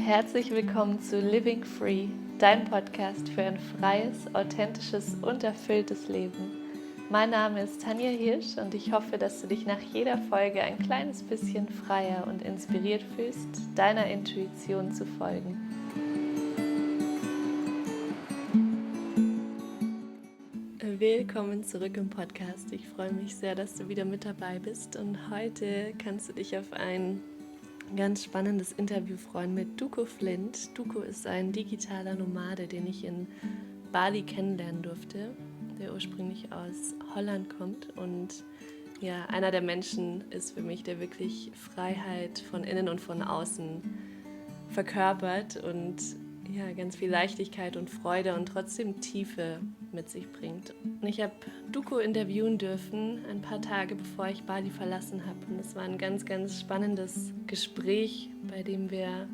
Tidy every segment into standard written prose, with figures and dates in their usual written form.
Herzlich willkommen zu Living Free, dein Podcast für ein freies, authentisches und erfülltes Leben. Mein Name ist Tanja Hirsch und ich hoffe, dass du dich nach jeder Folge ein kleines bisschen freier und inspiriert fühlst, deiner Intuition zu folgen. Willkommen zurück im Podcast. Ich freue mich sehr, dass du wieder mit dabei bist und heute kannst du dich auf ein ganz spannendes Interview freuen mit Duco Flint. Duco ist ein digitaler Nomade, den ich in Bali kennenlernen durfte, der ursprünglich aus Holland kommt und ja, einer der Menschen ist für mich, der wirklich Freiheit von innen und von außen verkörpert und ja, ganz viel Leichtigkeit und Freude und trotzdem Tiefe mit sich bringt. Und ich habe Duco interviewen dürfen, ein paar Tage bevor ich Bali verlassen habe. Und es war ein ganz, ganz spannendes Gespräch, bei dem wir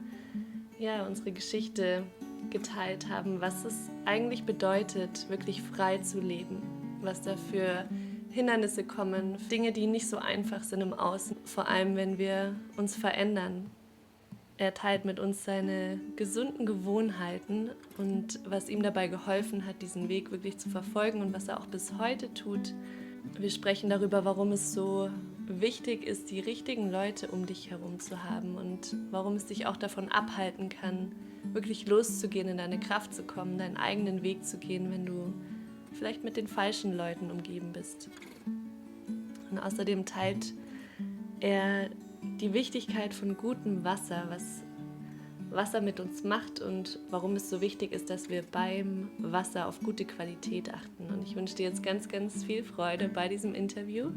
ja, unsere Geschichte geteilt haben, was es eigentlich bedeutet, wirklich frei zu leben, was da für Hindernisse kommen, Dinge, die nicht so einfach sind im Außen, vor allem wenn wir uns verändern. Er teilt mit uns seine gesunden Gewohnheiten und was ihm dabei geholfen hat, diesen Weg wirklich zu verfolgen und was er auch bis heute tut. Wir sprechen darüber, warum es so wichtig ist, die richtigen Leute um dich herum zu haben und warum es dich auch davon abhalten kann, wirklich loszugehen, in deine Kraft zu kommen, deinen eigenen Weg zu gehen, wenn du vielleicht mit den falschen Leuten umgeben bist. Und außerdem teilt er die Wichtigkeit von gutem Wasser, was Wasser mit uns macht und warum es so wichtig ist, dass wir beim Wasser auf gute Qualität achten. Und ich wünsche dir jetzt ganz, ganz viel Freude bei diesem Interview.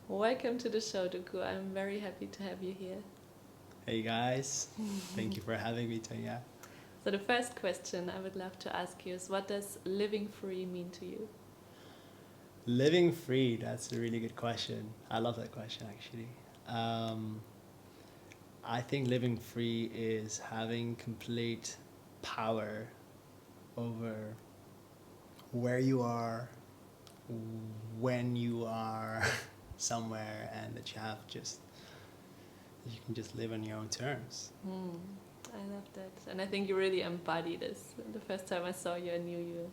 Welcome to the show, Duco. I'm very happy to have you here. Hey guys, thank you for having me, Tanya. So the first question I would love to ask you is, what does living free mean to you? Living free, that's a really good question. I love that question actually. I think living free is having complete power over where you are, when you are somewhere, and that you can just live on your own terms. I love that. And I think you really embody this. The first time I saw you, I knew you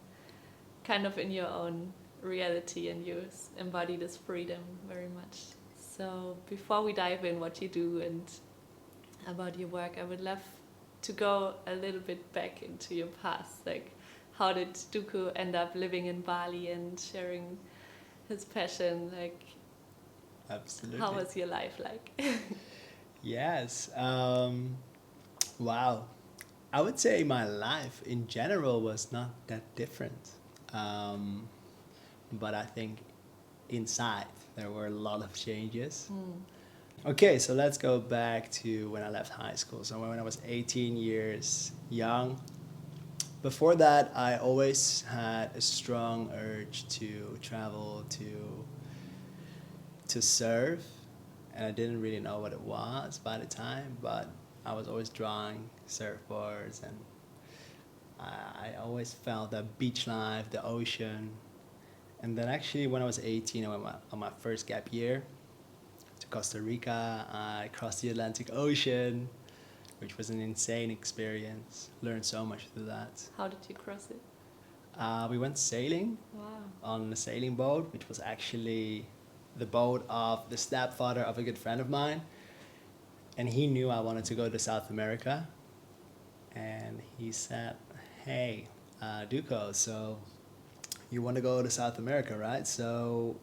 kind of in your own reality and you embody this freedom very much. So before we dive in what you do and about your work, I would love to go a little bit back into your past. Like, how did Duco end up living in Bali and sharing his passion? Like, Absolutely. how was your life like? Yes. Wow. I would say my life in general was not that different. But I think inside there were a lot of changes. Okay, so let's go back to when I left high school. So when I was 18 years young. Before that, I always had a strong urge to travel, to surf, and I didn't really know what it was by the time, but I was always drawing surfboards, and I always felt the beach life, the ocean. And then actually when I was 18, I went on my first gap year to Costa Rica. I crossed the Atlantic Ocean, which was an insane experience. Learned so much through that. How did you cross it? We went sailing. Wow. On a sailing boat, which was actually the boat of the stepfather of a good friend of mine. And he knew I wanted to go to South America. And he said, hey, Duco, so you want to go to South America, right? So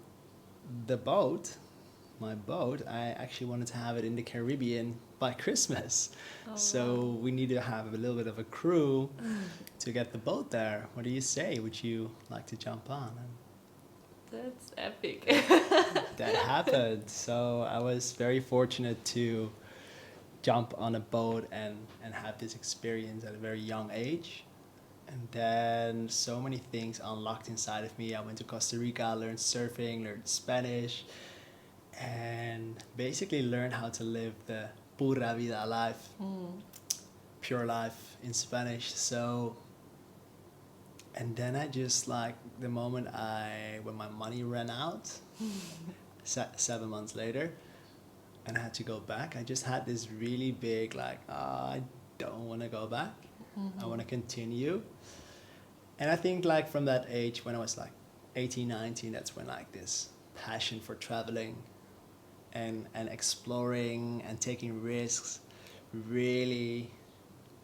my boat, I actually wanted to have it in the Caribbean by Christmas. Oh, so wow. we need to have a little bit of a crew to get the boat there. What do you say? Would you like to jump on? And that's epic. that happened. So I was very fortunate to jump on a boat and have this experience at a very young age. And then so many things unlocked inside of me. I went to Costa Rica, learned surfing, learned Spanish, and basically learned how to live the pura vida life, pure life in Spanish. So, and then I just like the moment when my money ran out, 7 months later, and I had to go back, I just had this really big like, I don't want to go back. I want to continue. And I think like from that age, when I was like 18, 19, that's when like this passion for traveling and exploring and taking risks really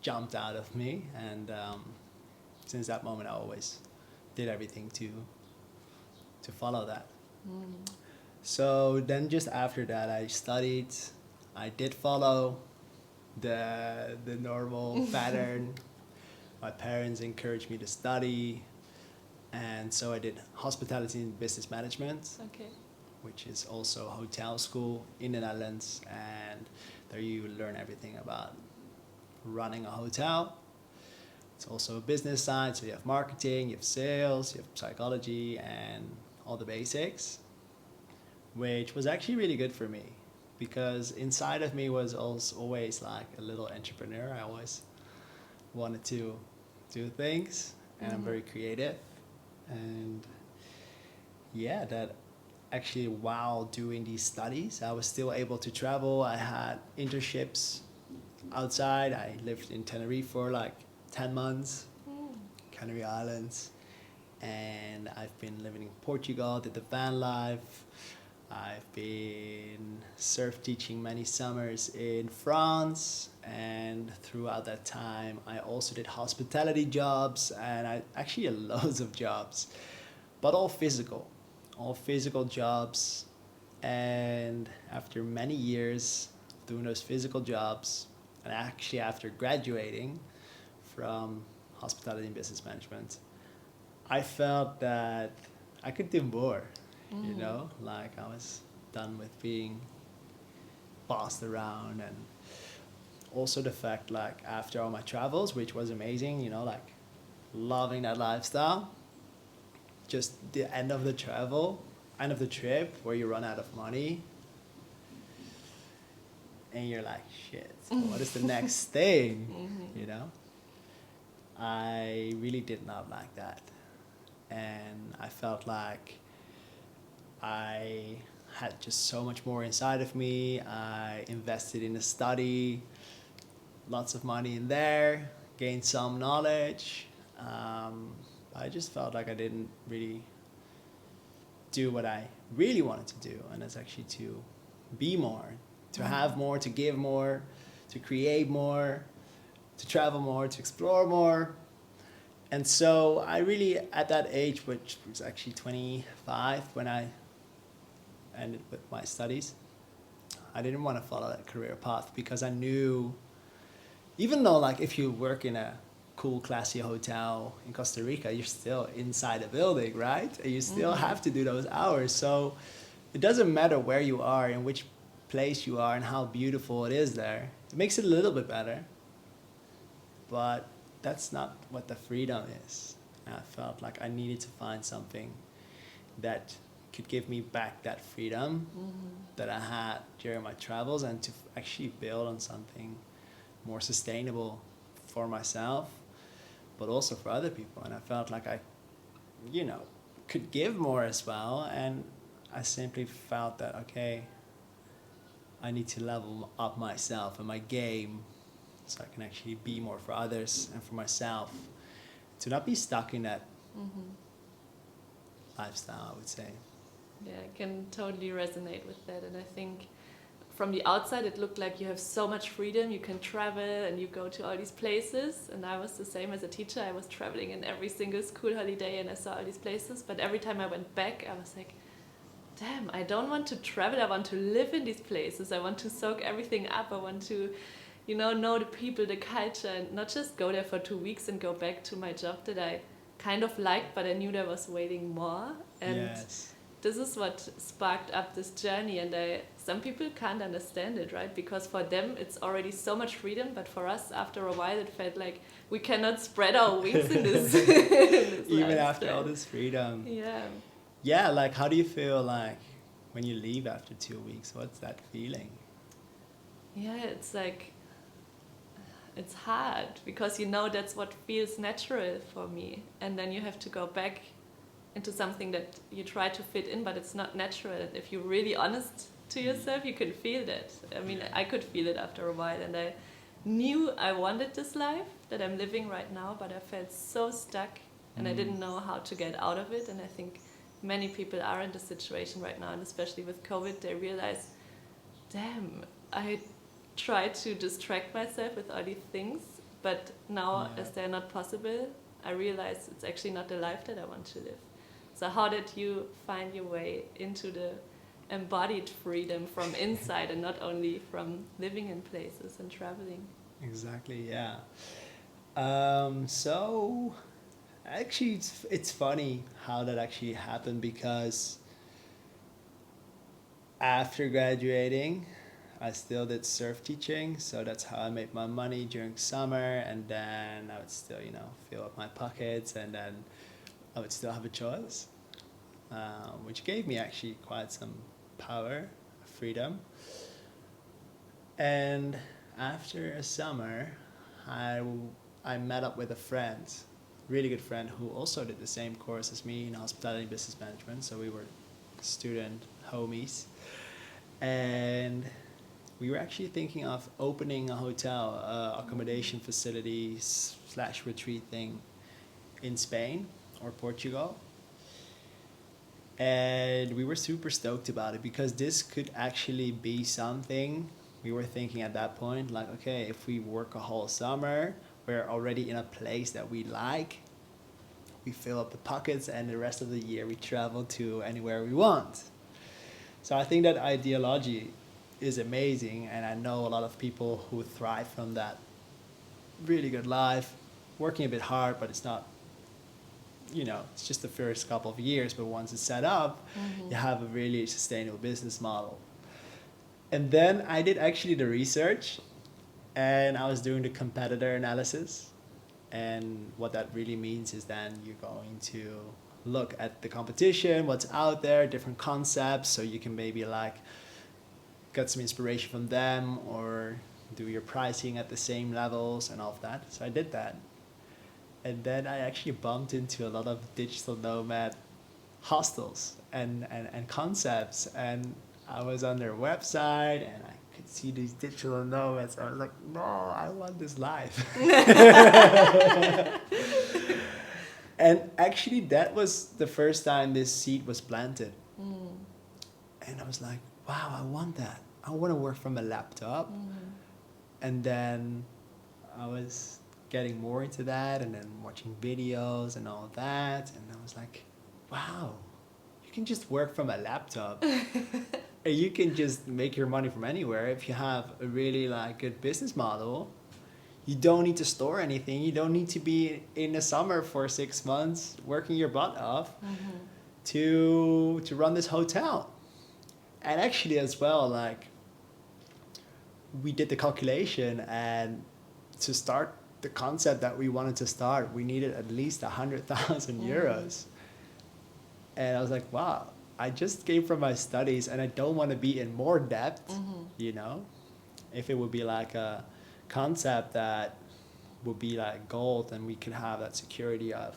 jumped out of me. And since that moment, I always did everything to follow that. So then just after that, I studied. I did follow the normal pattern. My parents encouraged me to study, and so I did hospitality and business management, which is also a hotel school in the Netherlands, and there you learn everything about running a hotel. It's also a business side, so you have marketing, you have sales, you have psychology, and all the basics, which was actually really good for me, because inside of me was also always like a little entrepreneur. I always wanted to do things, and I'm very creative. And yeah, that actually while doing these studies, I was still able to travel. I had internships outside. I lived in Tenerife for like 10 months, Canary Islands, and I've been living in Portugal, did the van life. I've been surf teaching many summers in France, and throughout that time I also did hospitality jobs, and I actually had loads of jobs, but all physical jobs. And after many years doing those physical jobs, and actually after graduating from hospitality and business management, I felt that I could do more. You know, like I was done with being bossed around, and also the fact like after all my travels, which was amazing, you know, like loving that lifestyle, just the end of the trip where you run out of money and you're like, shit, what is the next thing? You know, I really did not like that, and I felt like I had just so much more inside of me. I invested in a study, lots of money in there, gained some knowledge. I just felt like I didn't really do what I really wanted to do, and that's actually to be more, to have more, to give more, to create more, to travel more, to explore more. And so I really, at that age, which was actually 25 when I ended with my studies, I didn't want to follow that career path, because I knew, even though like if you work in a cool classy hotel in Costa Rica, you're still inside a building, right? And you still have to do those hours. So it doesn't matter where you are, in which place you are, and how beautiful it is there. It makes it a little bit better, but that's not what the freedom is. And I felt like I needed to find something that could give me back that freedom that I had during my travels, and to actually build on something more sustainable for myself, but also for other people. And I felt like I, you know, could give more as well. And I simply felt that, okay, I need to level up myself and my game, so I can actually be more for others and for myself, to not be stuck in that lifestyle, I would say. Yeah, I can totally resonate with that. And I think from the outside it looked like you have so much freedom, you can travel and you go to all these places. And I was the same as a teacher. I was traveling in every single school holiday and I saw all these places, but every time I went back I was like, damn, I don't want to travel, I want to live in these places, I want to soak everything up, I want to, you know the people, the culture, and not just go there for 2 weeks and go back to my job that I kind of liked, but I knew there was waiting more. And Yes. this is what sparked up this journey. And some people can't understand it, right? Because for them it's already so much freedom, but for us after a while it felt like we cannot spread our wings in this, in this Even lifestyle. after all this freedom. Yeah, Like how do you feel like when you leave after 2 weeks? What's that feeling? it's like, it's hard, because you know that's what feels natural for me, and then you have to go back into something that you try to fit in, but it's not natural. If you're really honest to yourself, you can feel that. I mean, I could feel it after a while, and I knew I wanted this life that I'm living right now, but I felt so stuck, and I didn't know how to get out of it. And I think many people are in this situation right now, and especially with COVID, they realize, damn, I try to distract myself with all these things, but now as they're not possible, I realize it's actually not the life that I want to live. So how did you find your way into the embodied freedom from inside and not only from living in places and traveling? Exactly, yeah. So actually it's funny how that actually happened, because after graduating I still did surf teaching, so that's how I made my money during summer, and then I would still, fill up my pockets, and then I would still have a choice, which gave me actually quite some power, freedom. And after a summer, I met up with a friend, really good friend, who also did the same course as me in hospitality and business management. So we were student homies, and we were actually thinking of opening a hotel, accommodation facility / retreat thing in Spain or Portugal. And we were super stoked about it, because this could actually be something. We were thinking at that point, like, okay, if we work a whole summer, we're already in a place that we like, we fill up the pockets, and the rest of the year we travel to anywhere we want. So I think that ideology is amazing, and I know a lot of people who thrive from that really good life, working a bit hard, but it's not, it's just the first couple of years, but once it's set up, you have a really sustainable business model. And then I did actually the research, and I was doing the competitor analysis. And what that really means is then you're going to look at the competition, what's out there, different concepts, so you can maybe get some inspiration from them, or do your pricing at the same levels and all of that. So I did that. And then I actually bumped into a lot of digital nomad hostels and concepts, and I was on their website and I could see these digital nomads. I was like, no, I want this life. And actually that was the first time this seed was planted. And I was like, wow, I want that. I want to work from a laptop. And then I was getting more into that, and then watching videos and all that, and I was like, wow, you can just work from a laptop. And you can just make your money from anywhere if you have a really good business model. You don't need to store anything. You don't need to be in the summer for 6 months working your butt off to run this hotel. And actually as well, we did the calculation, and to start the concept that we wanted to start, we needed at least 100,000 euros. And I was like, wow, I just came from my studies and I don't want to be in more debt, If it would be a concept that would be gold, and we could have that security of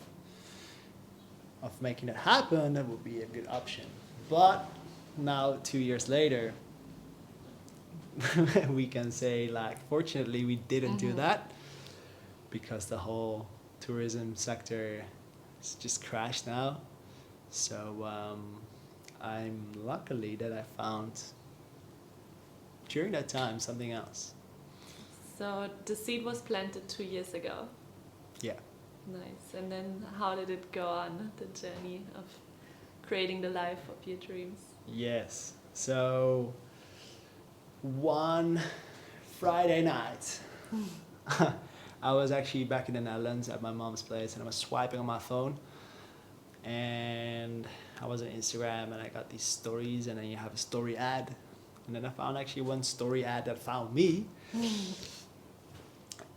making it happen, that would be a good option. But now 2 years later, we can say fortunately we didn't do that, because the whole tourism sector is just crashed now. So I'm luckily that I found during that time something else. So the seed was planted 2 years ago. Yeah. Nice. And then how did it go on, the journey of creating the life of your dreams? Yes. So one Friday night, I was actually back in the Netherlands at my mom's place, and I was swiping on my phone, and I was on Instagram, and I got these stories, and then you have a story ad, and then I found actually one story ad that found me.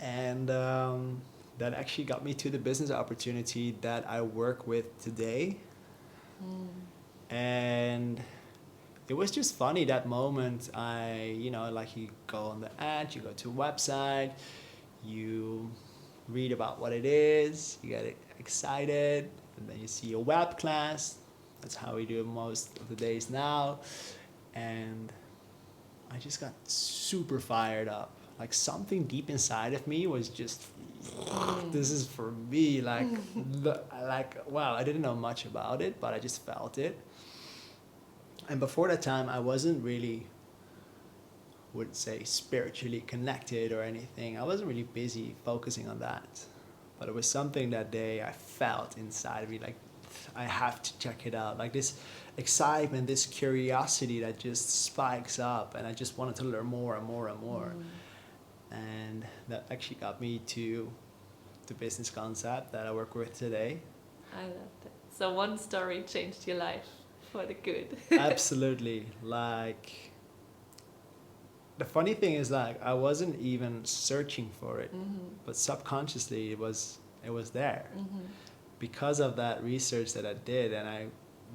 And that actually got me to the business opportunity that I work with today. And it was just funny, that moment. You go on the ad, you go to a website, you read about what it is, you get excited, and then you see a web class. That's how we do it most of the days now. And I just got super fired up. Like something deep inside of me was just, this is for me. Like, wow, I didn't know much about it, but I just felt it. And before that time, I wasn't really, would say, spiritually connected or anything. I wasn't really busy focusing on that. But it was something that day I felt inside of me, like, I have to check it out. Like this excitement, this curiosity that just spikes up, and I just wanted to learn more and more and more. And that actually got me to the business concept that I work with today. I love that. So one story changed your life for the good. Absolutely. Like, the funny thing is, like, I wasn't even searching for it, but subconsciously it was there. Because of that research that I did, and I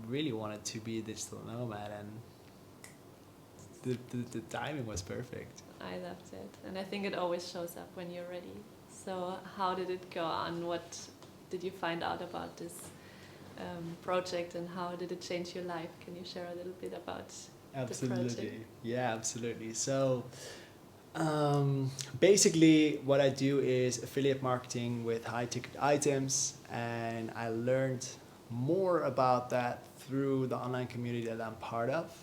really wanted to be a digital nomad, and the timing was perfect. I loved it, and I think it always shows up when you're ready. So how did it go on? What did you find out about this project, and how did it change your life? Can you share a little bit about the project? Yeah, absolutely. So basically what I do is affiliate marketing with high ticket items, and I learned more about that through the online community that I'm part of.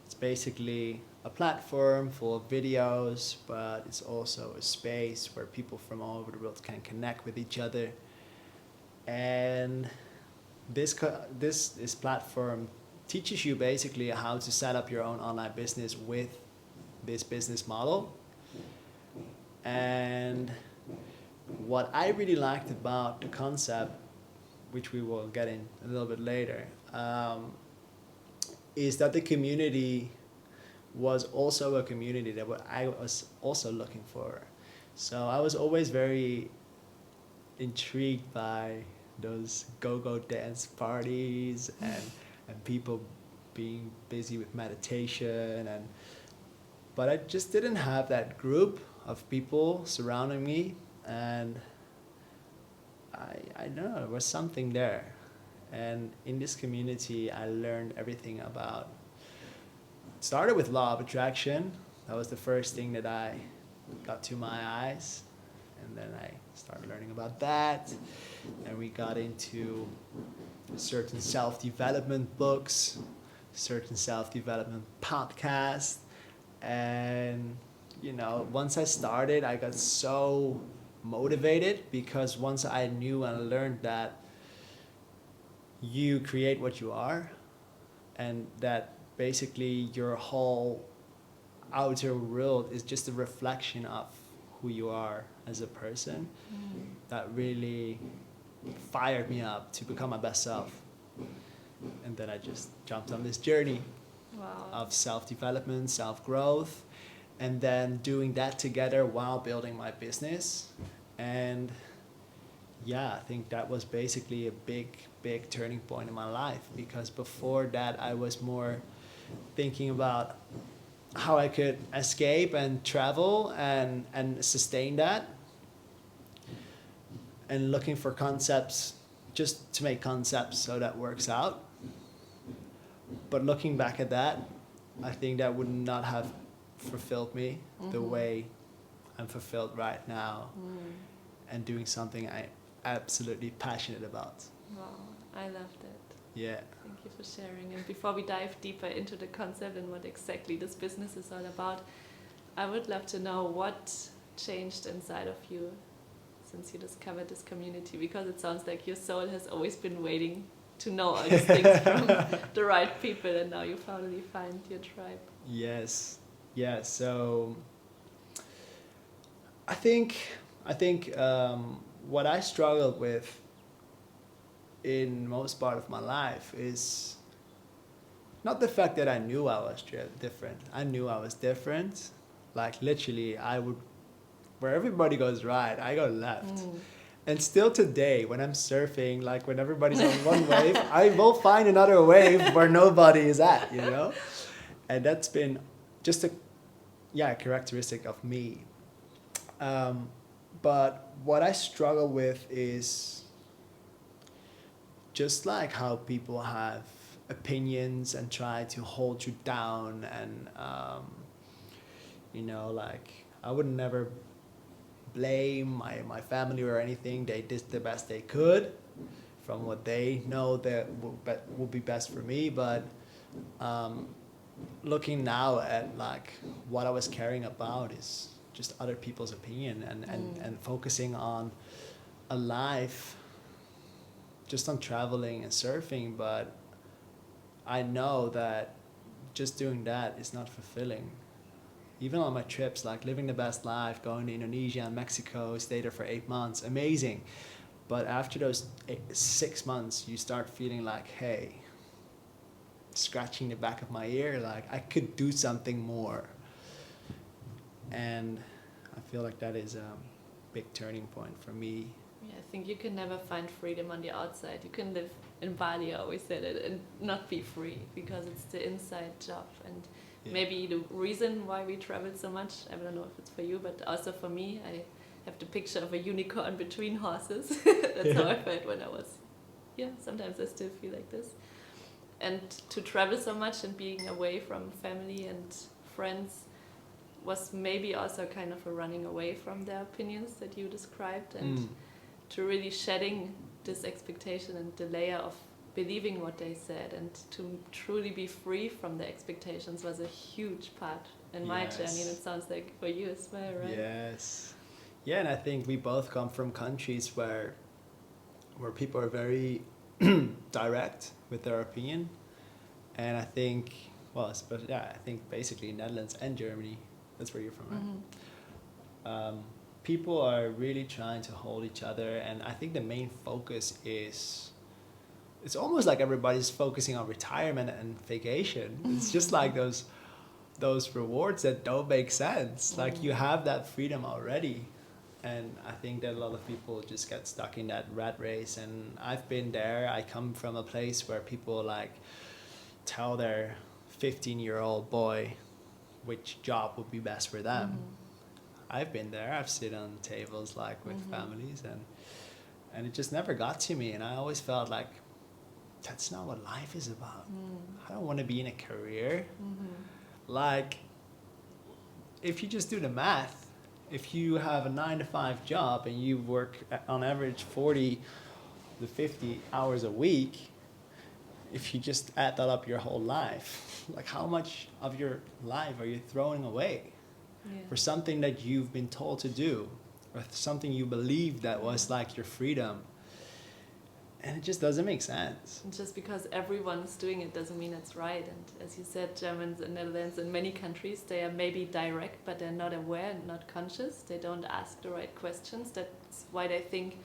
It's basically a platform full of videos, but it's also a space where people from all over the world can connect with each other. And this platform teaches you basically how to set up your own online business with this business model. And what I really liked about the concept, which we will get in a little bit later, is that the community was also a community that I was also looking for. So I was always very intrigued by those go-go dance parties and people being busy with meditation, but I just didn't have that group of people surrounding me, and I don't know, there was something there. And in this community I learned everything about, started with law of attraction. That was the first thing that I got to my eyes, and then I started learning about that, and we got into certain self-development books, certain self-development podcasts, and once I started, I got so motivated, because once I knew and learned that you create what you are, and that basically your whole outer world is just a reflection of who you are as a person, that really fired me up to become my best self. And then I just jumped on this journey of self-development, self-growth, and then doing that together while building my business. And yeah, I think that was basically a big turning point in my life, because before that I was more thinking about how I could escape and travel and sustain that, and looking for concepts just to make concepts so that works out. But looking back at that, I think that would not have fulfilled me the way I'm fulfilled right now, and doing something I'm absolutely passionate about. Wow, I loved it. Yeah. Thank you for sharing. And before we dive deeper into the concept and what exactly this business is all about, I would love to know what changed inside of you since you discovered this community, because it sounds like your soul has always been waiting to know all these things from the right people, and now you finally find your tribe. Yes. Yeah. So I think what I struggled with in most part of my life is not the fact that I knew I was different. I knew I was different. Like literally, I would, where everybody goes right, I go left. And still today, when I'm surfing, like when everybody's on one wave, I will find another wave where nobody is at, And that's been just a characteristic of me. But what I struggle with is just like how people have opinions and try to hold you down and You know, like I would never blame my family or anything. They did the best they could from what they know that will be best for me. But looking now at like what I was caring about is just other people's opinion and focusing on a life just on traveling and surfing. But I know that just doing that is not fulfilling. Even on my trips, like living the best life, going to Indonesia and Mexico, stay there for 8 months, amazing. But after those 6 months, you start feeling like, hey, scratching the back of my ear, like I could do something more. And I feel like that is a big turning point for me. Yeah, I think you can never find freedom on the outside. You can live in Bali, I always said it, and not be free, because it's the inside job. And maybe the reason why we travel so much, I don't know if it's for you, but also for me, I have the picture of a unicorn between horses. That's how I felt when I was, sometimes I still feel like this. And to travel so much and being away from family and friends was maybe also kind of a running away from their opinions that you described, and to really shedding this expectation and the layer of believing what they said, and to truly be free from the expectations was a huge part in my journey, and it sounds like for you as well, right? Yes. Yeah, and I think we both come from countries where people are very direct with their opinion. And I think, I think basically Netherlands and Germany, that's where you're from, right? People are really trying to hold each other, and I think the main focus is, it's almost like everybody's focusing on retirement and vacation. It's just like those rewards that don't make sense. Like you have that freedom already. And I think that a lot of people just get stuck in that rat race. And I've been there. I come from a place where people like tell their 15-year-old boy which job would be best for them. I've been there. I've sit on tables like with families, and it just never got to me. And I always felt like that's not what life is about. I don't want to be in a career. Like, if you just do the math, if you have a 9-to-5 job and you work on average 40 to 50 hours a week, if you just add that up your whole life, like how much of your life are you throwing away for something that you've been told to do, or something you believed that was like your freedom? And it just doesn't make sense. And just because everyone's doing it doesn't mean it's right. And as you said, Germans and Netherlands and many countries, they are maybe direct, but they're not aware and not conscious. They don't ask the right questions. That's why they think,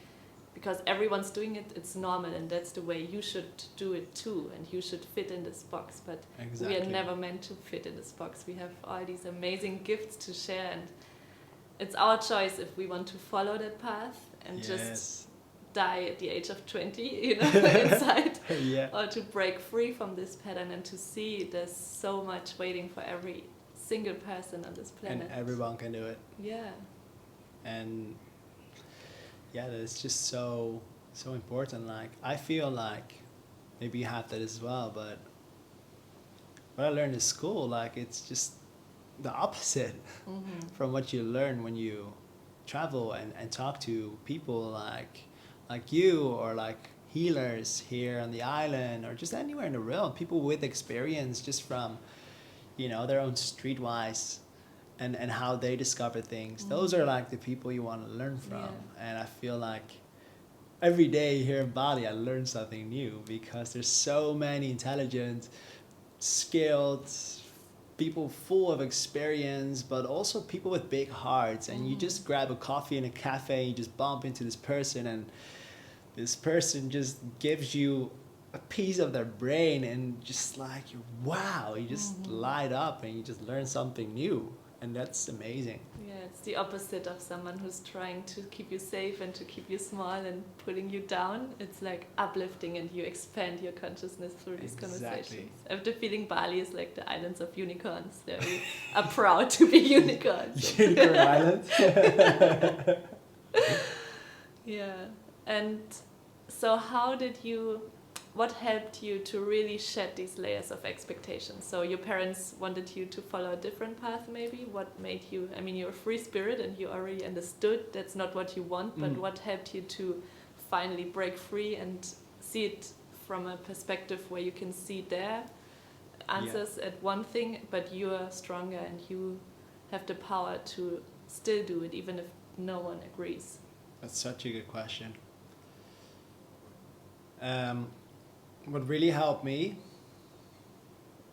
because everyone's doing it, it's normal, and that's the way you should do it too, and you should fit in this box. But we are never meant to fit in this box. We have all these amazing gifts to share, and it's our choice if we want to follow that path and just die at the age of 20, inside, or to break free from this pattern and to see there's so much waiting for every single person on this planet. And everyone can do it. Yeah. And that's just so important. Like, I feel like maybe you have that as well, but what I learned in school, like, it's just the opposite from what you learn when you travel and talk to people like you, or like healers here on the island, or just anywhere in the world, people with experience just from, their own streetwise and how they discover things. Those are like the people you want to learn from. And I feel like every day here in Bali, I learn something new, because there's so many intelligent, skilled people full of experience, but also people with big hearts. And you just grab a coffee in a cafe, and you just bump into this person, and this person just gives you a piece of their brain, and just like, you just light up and you just learn something new. And that's amazing. Yeah, it's the opposite of someone who's trying to keep you safe and to keep you small and putting you down. It's like uplifting, and you expand your consciousness through these conversations. I have the feeling Bali is like the islands of unicorns. They are proud to be unicorns. Unicorn islands. Yeah. And so how did you what helped you to really shed these layers of expectations? So your parents wanted you to follow a different path maybe? What made you, I mean, you're a free spirit and you already understood that's not what you want, but what helped you to finally break free and see it from a perspective where you can see their answers at one thing, but you are stronger and you have the power to still do it even if no one agrees? That's such a good question. What really helped me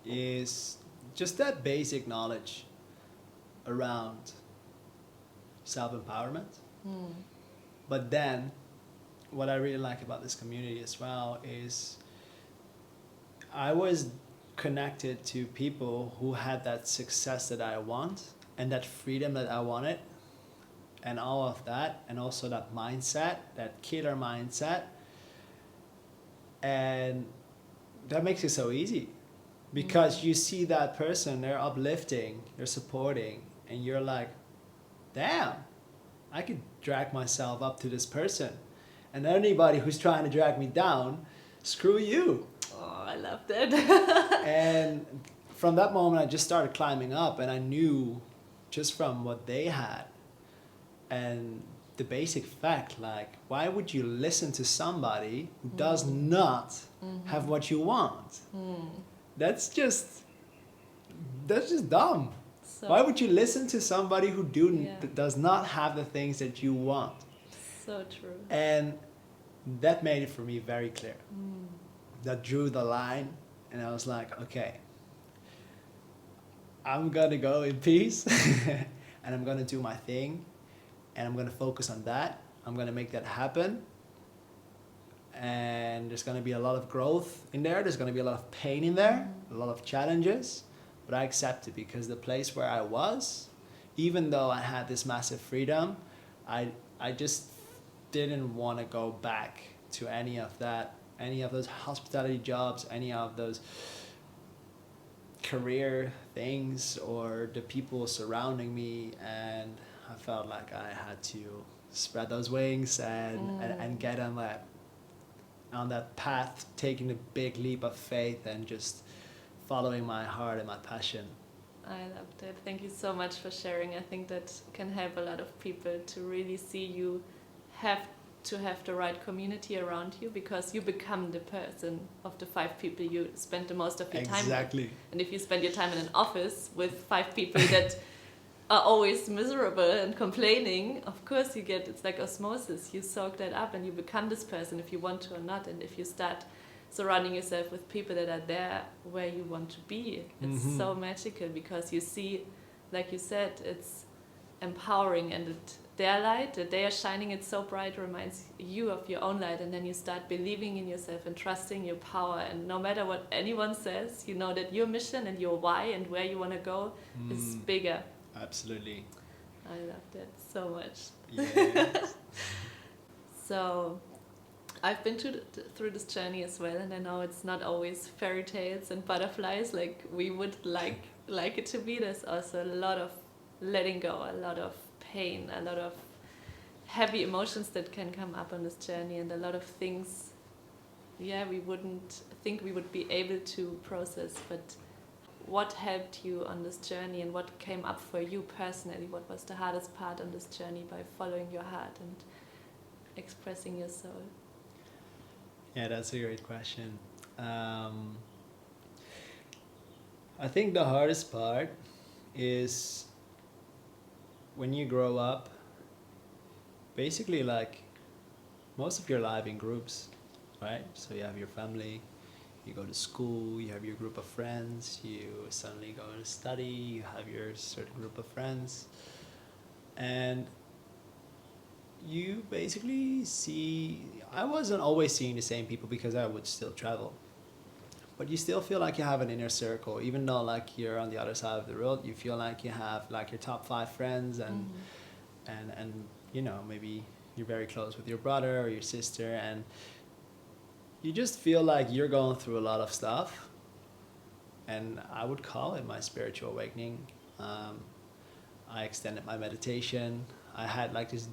is just that basic knowledge around self-empowerment. But then what I really like about this community as well is I was connected to people who had that success that I want and that freedom that I wanted and all of that, and also that mindset, that killer mindset. And that makes it so easy because you see that person, they're uplifting, they're supporting, and you're like, damn, I could drag myself up to this person. And anybody who's trying to drag me down, screw you. Oh, I love that. And from that moment, I just started climbing up, and I knew just from what they had and the basic fact, like, why would you listen to somebody who does not have what you want? That's just dumb. So, why would you listen to somebody who does not have the things that you want? So true. And that made it for me very clear. That drew the line, and I was like, okay, I'm gonna go in peace and I'm gonna do my thing. And I'm going to focus on that. I'm going to make that happen. And there's going to be a lot of growth in there. There's going to be a lot of pain in there, a lot of challenges. But I accept it because the place where I was, even though I had this massive freedom, I just didn't want to go back to any of that, any of those hospitality jobs, any of those career things or the people surrounding me. And I felt like I had to spread those wings and get on that path, taking a big leap of faith and just following my heart and my passion. I loved it. Thank you so much for sharing. I think that can help a lot of people to really see you have to have the right community around you, because you become the person of the 5 people you spend the most of your time with. Exactly. And if you spend your time in an office with 5 people that are always miserable and complaining, of course it's like osmosis. You soak that up and you become this person if you want to or not. And if you start surrounding yourself with people that are there where you want to be, it's so magical, because you see, like you said, it's empowering, and their light that they are shining, it's so bright, reminds you of your own light, and then you start believing in yourself and trusting your power. And no matter what anyone says, you know that your mission and your why and where you want to go is bigger. Absolutely. I love that so much. Yes. So I've been through this journey as well, and I know it's not always fairy tales and butterflies like we would like it to be. There's also a lot of letting go, a lot of pain, a lot of heavy emotions that can come up on this journey, and a lot of things we wouldn't think we would be able to process. But what helped you on this journey, and what came up for you personally? What was the hardest part on this journey by following your heart and expressing your soul? Yeah, that's a great question. I think the hardest part is when you grow up, basically like most of your life in groups, right? So you have your family, you go to school, you have your group of friends, you suddenly go to study, you have your certain group of friends, and you basically see, I wasn't always seeing the same people because I would still travel, but you still feel like you have an inner circle, even though like you're on the other side of the world. You feel like you have like your top 5 friends, and you know, maybe you're very close with your brother or your sister, and you just feel like you're going through a lot of stuff. And I would call it my spiritual awakening. I extended my meditation. I had like this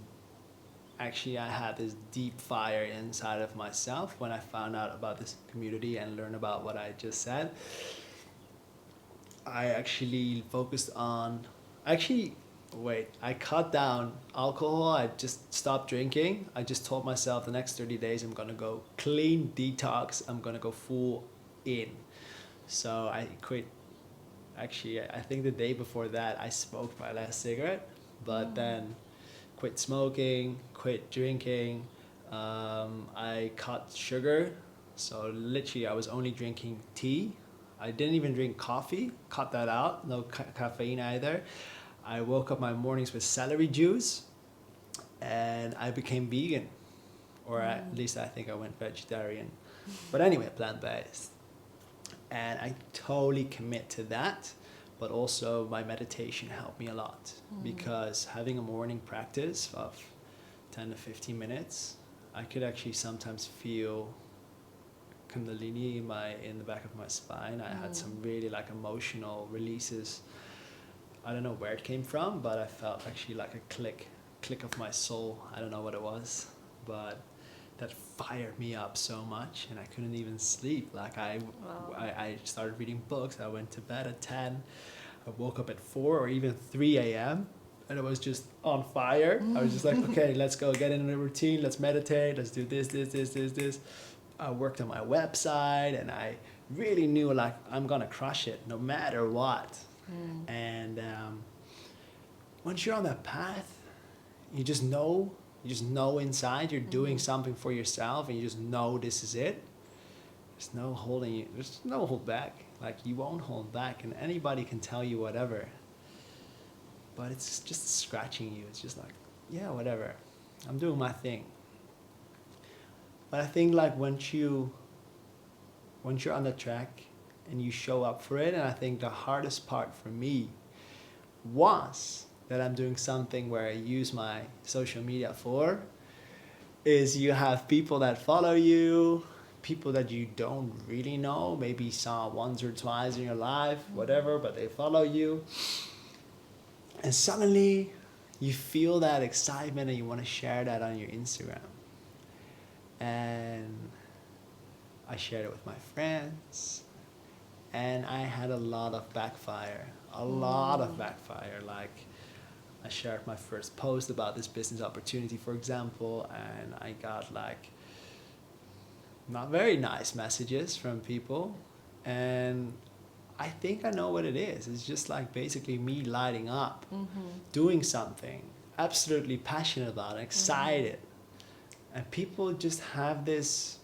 actually I had this deep fire inside of myself when I found out about this community and learned about what I just said. I actually focused on, actually, wait, I cut down alcohol. I just stopped drinking. I just told myself the next 30 days I'm going to go clean detox. I'm going to go full in. So I quit. Actually, I think the day before that I smoked my last cigarette, but then quit smoking, quit drinking. I cut sugar. So literally I was only drinking tea. I didn't even drink coffee, cut that out, no caffeine either. I woke up my mornings with celery juice and I became vegan, or at least I think I went vegetarian. But anyway, plant-based. And I totally commit to that, but also my meditation helped me a lot because having a morning practice of 10 to 15 minutes, I could actually sometimes feel kundalini in the back of my spine. I had some really like emotional releases. I don't know where it came from, but I felt actually like a click of my soul. I don't know what it was, but that fired me up so much, and I couldn't even sleep. Like I started reading books. I went to bed at 10. I woke up at 4 or even 3 a.m. and I was just on fire. I was just like, okay, let's go get in a routine. Let's meditate. Let's do this. I worked on my website, and I really knew like I'm gonna crush it no matter what. And once you're on that path, you just know inside you're doing something for yourself, and you just know this is it. There's no hold back. Like you won't hold back, and anybody can tell you whatever. But it's just scratching you. It's just like, yeah, whatever. I'm doing my thing. But I think like once you're on the track and you show up for it, and I think the hardest part for me was that I'm doing something where I use my social media for, is you have people that follow you, people that you don't really know, maybe saw once or twice in your life, whatever, but they follow you. And suddenly you feel that excitement and you want to share that on your Instagram. And I shared it with my friends, and I had a lot of backfire. Like I shared my first post about this business opportunity, for example, and I got like not very nice messages from people. And I think I know what it is. It's just like basically me lighting up, doing something absolutely passionate about, excited. And people just have this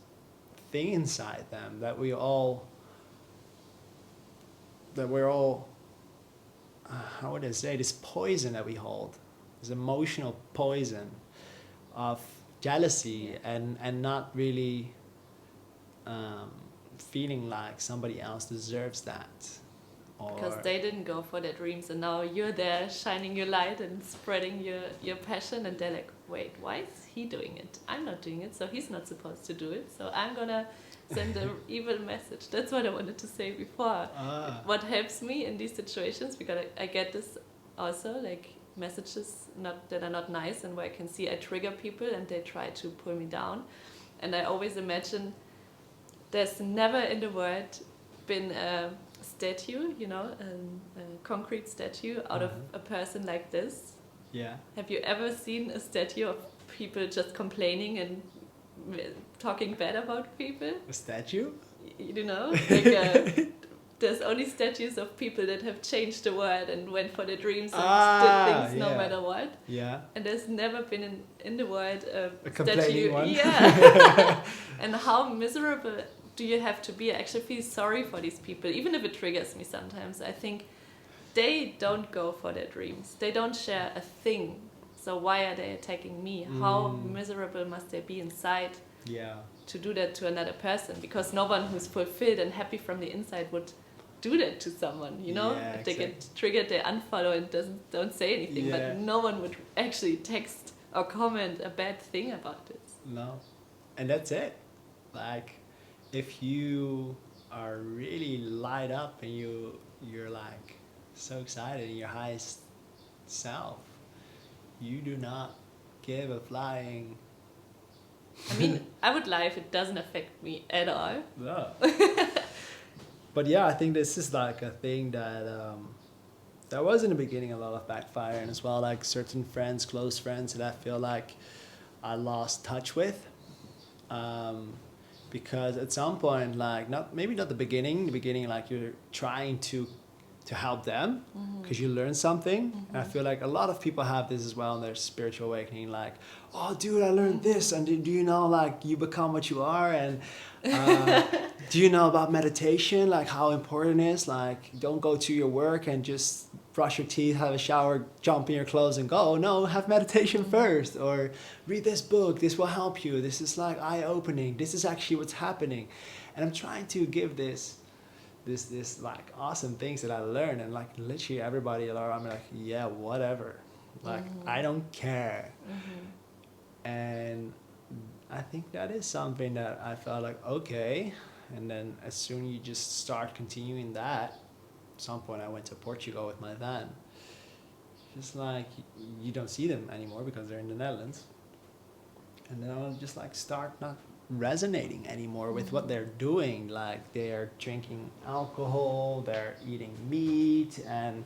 thing inside them that we're all, how would I say, this poison that we hold, this emotional poison of jealousy and not really feeling like somebody else deserves that. Because they didn't go for their dreams, and now you're there shining your light and spreading your passion, and they're like, wait, why is he doing it? I'm not doing it, so he's not supposed to do it, so I'm gonna send an evil message. That's what I wanted to say before. What helps me in these situations, because I get this also, like messages that are not nice, and where I can see I trigger people and they try to pull me down. And I always imagine there's never in the world been a statue, a concrete statue out of a person like this. Yeah. Have you ever seen a statue of people just complaining and talking bad about people? A statue? Like there's only statues of people that have changed the world and went for their dreams and did things no matter what. Yeah. And there's never been in the world a complaining one. Yeah. And how miserable do you have to be? I actually feel sorry for these people, even if it triggers me sometimes. I think they don't go for their dreams. They don't share a thing. So why are they attacking me? How miserable must they be inside to do that to another person? Because no one who's fulfilled and happy from the inside would do that to someone, Yeah, if they get triggered, they unfollow and don't say anything. But no one would actually text or comment a bad thing about it. No. And that's it. Like, if you are really light up and you're like so excited in your highest self, you do not give a flying. I mean, I would lie if it doesn't affect me at all. No. But yeah, I think this is like a thing that that was in the beginning a lot of backfiring as well. Like certain friends, close friends, that I feel like I lost touch with. Because at some point, like maybe not the beginning, like you're trying to help them because you learn something. And I feel like a lot of people have this as well in their spiritual awakening, like, oh dude, I learned this, and do you know, like, you become what you are, and do you know about meditation, like how important it is, like don't go to your work and just brush your teeth, have a shower, jump in your clothes and go. No, have meditation first, or read this book, this will help you, this is like eye-opening, this is actually what's happening. And I'm trying to give this like awesome things that I learned, and like literally everybody around me like, yeah, whatever, like I don't care. And I think that is something that I felt like, okay. And then as soon you just start continuing that, at some point I went to Portugal with my van, just like you don't see them anymore because they're in the Netherlands, and then I'll just like start not resonating anymore with what they're doing. Like they're drinking alcohol, they're eating meat, and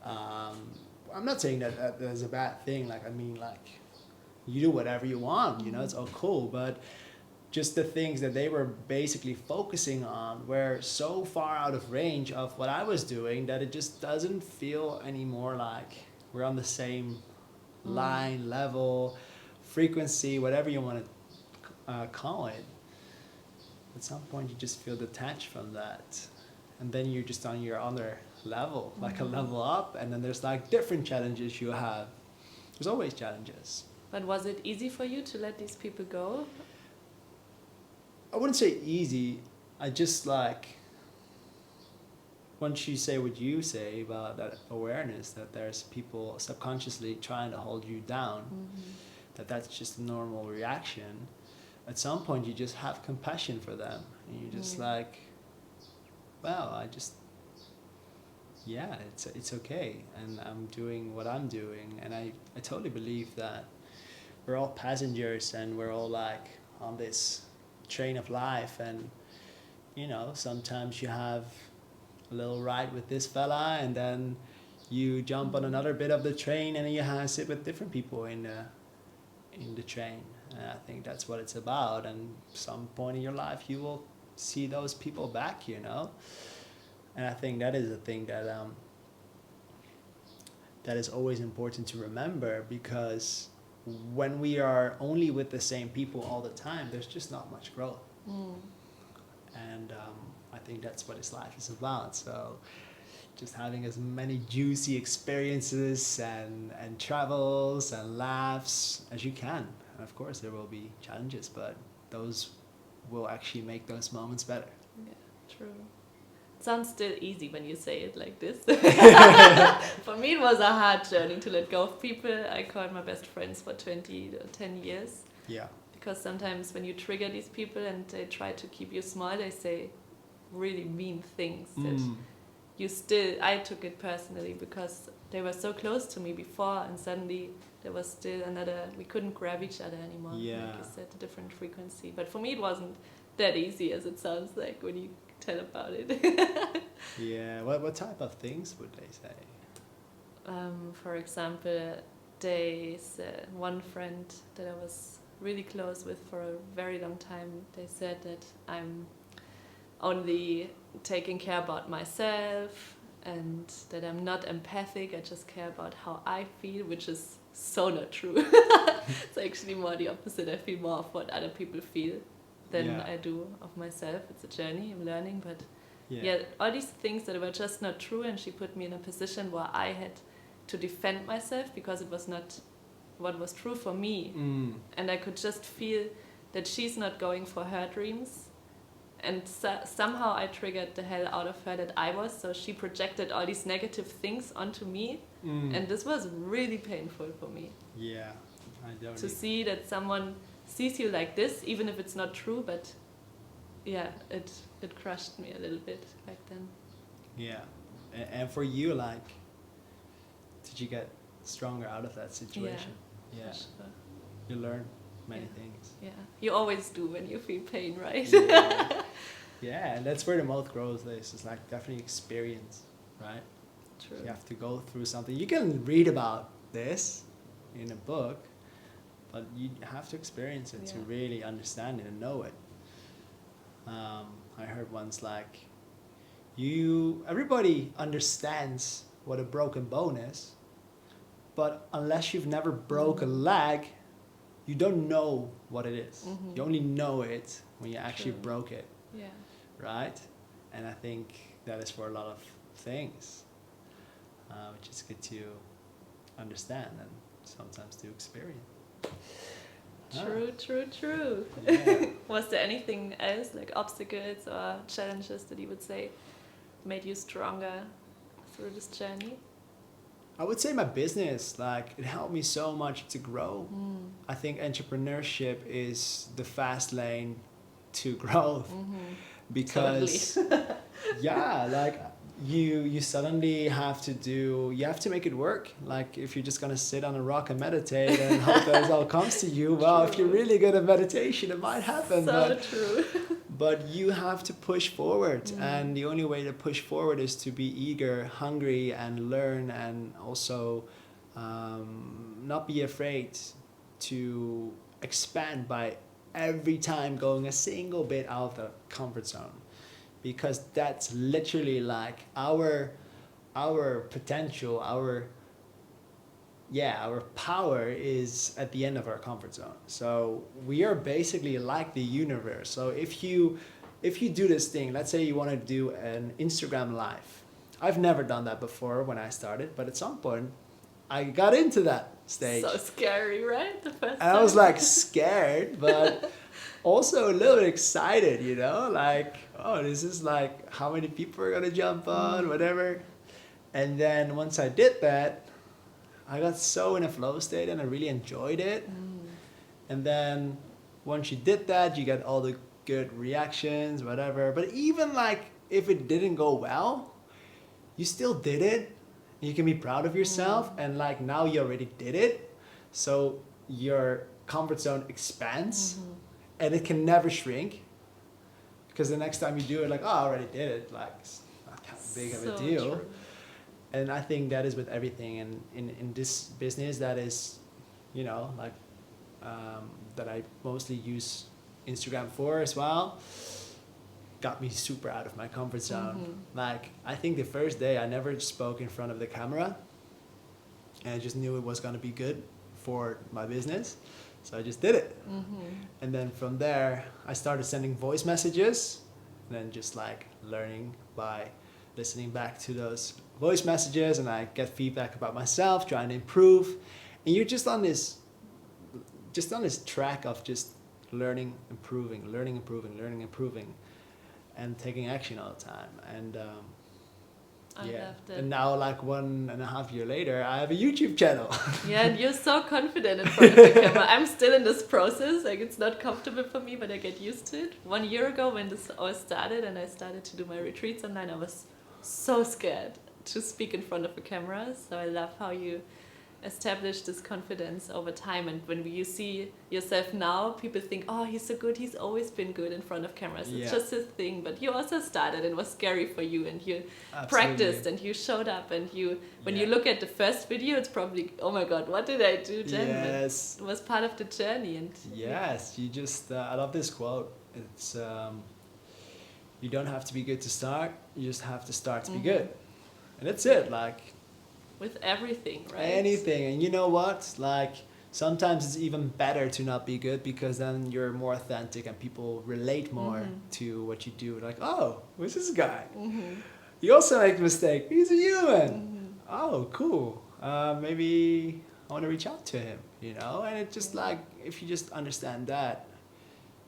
I'm not saying that is a bad thing. Like, I mean, like, you do whatever you want, you know, it's all cool, but just the things that they were basically focusing on were so far out of range of what I was doing that it just doesn't feel anymore like we're on the same line, level, frequency, whatever you want to call it. At some point you just feel detached from that, and then you're just on your other level, like a level up, and then there's like different challenges you have. There's always challenges. But was it easy for you to let these people go? I wouldn't say easy. I just like, once you say what you say about that awareness that there's people subconsciously trying to hold you down, that's just a normal reaction. At some point you just have compassion for them, and you're just like, well, it's okay, and I'm doing what I'm doing. And I totally believe that we're all passengers, and we're all like on this train of life, and you know, sometimes you have a little ride with this fella, and then you jump on another bit of the train, and you have to sit with different people in the train. And I think that's what it's about. And some point in your life you will see those people back, you know. And I think that is a thing that is always important to remember, because when we are only with the same people all the time, there's just not much growth. And I think that's what this life is about. So just having as many juicy experiences and travels and laughs as you can. And of course there will be challenges, but those will actually make those moments better. Yeah, true. It sounds still easy when you say it like this. For me it was a hard journey to let go of people I called my best friends for 10 years. Yeah. Because sometimes when you trigger these people and they try to keep you small, they say really mean things that I took it personally, because they were so close to me before, and suddenly there was still we couldn't grab each other anymore. Yeah. Like you said, a different frequency. But for me it wasn't that easy as it sounds like when you tell about it. Yeah. What type of things would they say? For example, they said, one friend that I was really close with for a very long time, they said that I'm only taking care about myself, and that I'm not empathic, I just care about how I feel, which is so not true. It's actually more the opposite. I feel more of what other people feel than I do of myself. It's a journey, I'm learning, but yeah, all these things that were just not true, and she put me in a position where I had to defend myself because it was not what was true for me. And I could just feel that she's not going for her dreams, and somehow I triggered the hell out of her that I was, so she projected all these negative things onto me, and this was really painful for me. Yeah, I don't to see that someone sees you like this, even if it's not true, but yeah, it crushed me a little bit back then. Yeah. And for you, like, did you get stronger out of that situation? Yeah. Yeah. For sure. You learn many things. Yeah, you always do when you feel pain, right? Yeah. Yeah, and that's where the most growth is. It's like definitely experience, right? True. You have to go through something. You can read about this in a book, but you have to experience it to really understand it and know it. I heard once like, everybody understands what a broken bone is, but unless you've never broke a leg, you don't know what it is. You only know it when you actually broke it. Yeah. Right? And I think that is for a lot of things, which is good to understand and sometimes to experience. True. Yeah. Was there anything else, like obstacles or challenges that you would say made you stronger through this journey? I would say my business, like, it helped me so much to grow. I think entrepreneurship is the fast lane to growth. Because totally. yeah, like you suddenly have to make it work. Like if you're just gonna sit on a rock and meditate and hope that it all comes to you, well, if you're really good at meditation, it might happen. So true. But you have to push forward, and the only way to push forward is to be eager, hungry, and learn, and also not be afraid to expand by every time going a single bit out of the comfort zone, because that's literally like our potential, our power is at the end of our comfort zone. So we are basically like the universe. So if you do this thing, let's say you want to do an Instagram live. I've never done that before when I started, but at some point I got into that stage. So scary, right? The first and I was like scared, but also a little bit excited, you know, like, oh, this is like how many people are gonna jump on, whatever. And then once I did that, I got so in a flow state and I really enjoyed it. And then once you did that, you get all the good reactions, whatever. But even like if it didn't go well, you still did it. You can be proud of yourself, and like now you already did it. So your comfort zone expands, and it can never shrink. Because the next time you do it, like, oh, I already did it. Like, it's not that big of a deal. True. And I think that is with everything. And in this business, that is, you know, like, that I mostly use Instagram for as well, got me super out of my comfort zone. Like, I think the first day I never spoke in front of the camera, and I just knew it was going to be good for my business. So I just did it. And then from there, I started sending voice messages, and then just like learning by listening back to those voice messages, and I get feedback about myself, trying to improve. And you're just on this track of just learning, improving, and taking action all the time. And I loved it. And now, like 1.5 years later, I have a YouTube channel. Yeah, and you're so confident in front of the camera. I'm still in this process. Like, it's not comfortable for me, but I get used to it. 1 year ago, when this all started and I started to do my retreats online, I was so scared to speak in front of a camera. So I love how you establish this confidence over time, and when you see yourself now, people think, oh, he's so good, he's always been good in front of cameras, it's just his thing. But you also started, and it was scary for you, and you practiced, and you showed up, and you when you look at the first video, it's probably, oh my god, what did I do then? Yes. But it was part of the journey. And yes, you just I love this quote. It's you don't have to be good to start, you just have to start to be good. And that's it. Like, with everything, right? Anything. And you know what? Like, sometimes it's even better to not be good, because then you're more authentic and people relate more to what you do. Like, oh, who's this guy? He also makes mistakes. He's a human. Oh, cool. Maybe I want to reach out to him, you know? And it's just like, if you just understand that,